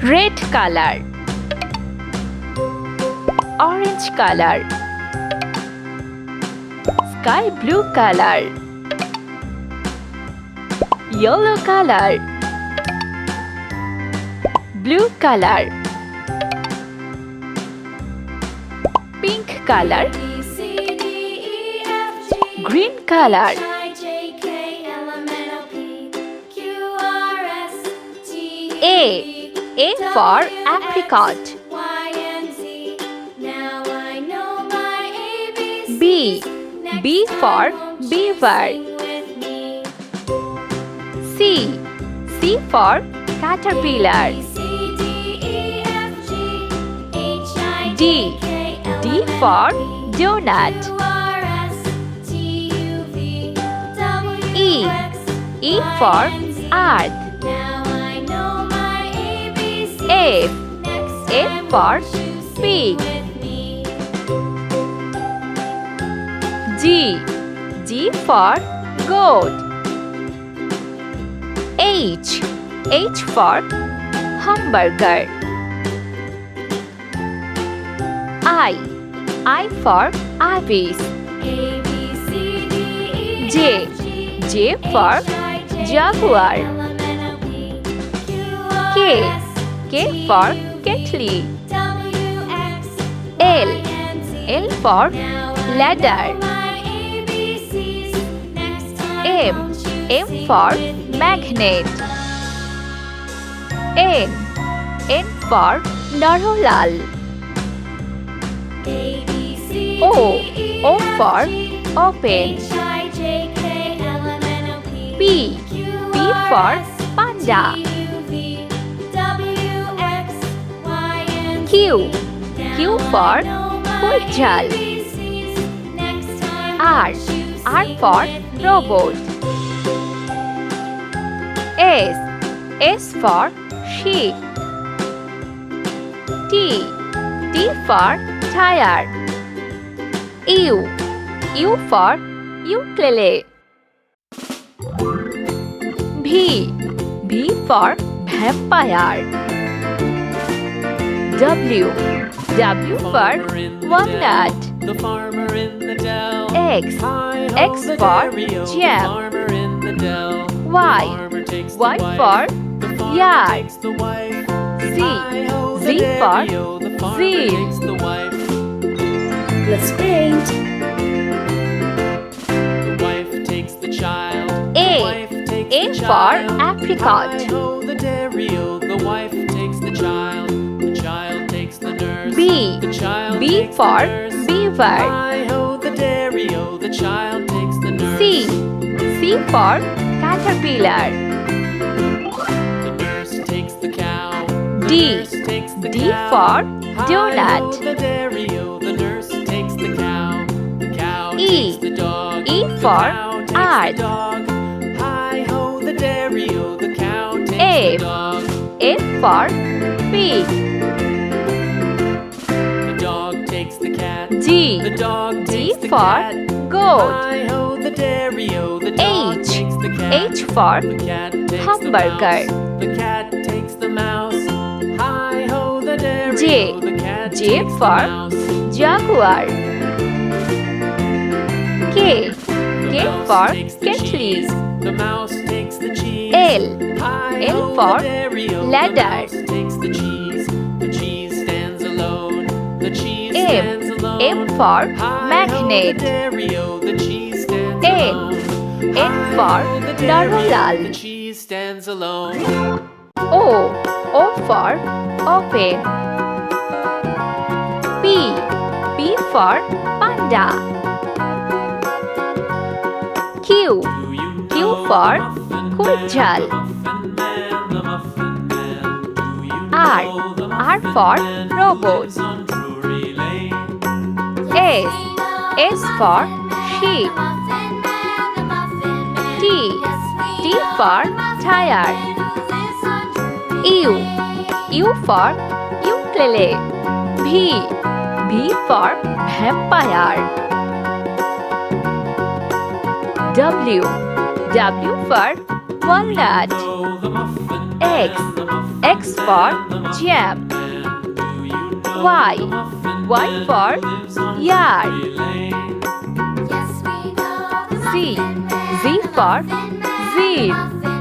red color, orange color, sky blue color, yellow color, blue color, pink color, green color. A for apricot. B for beaver. C for caterpillar. D for donut. E for earth. F for pig. G for goat. H for hamburger. I for ibis. J for jaguar. K for kettle. L for ladder. M for magnet. N for narolal. O for open. P for panda. Q for kulchal. R for robot. S for sheep. T for tire. U for ukulele. V for vampire. W for walnut. X for jam. Y for yard. Z for zeal. Let's paint. A for apricot. B for beaver. C for caterpillar. D for donut. E for earth. F for pig. G for goat. H for hamburger. J for jaguar. K for kettle. L for ladder. M for magnet. N for narolal. O for open. P for panda. Q for kulchal. R for robot. S for sheep. T for tire. U for ukulele. V for vampire. W for walnut. X for jam. Y for yard. Z for zebra.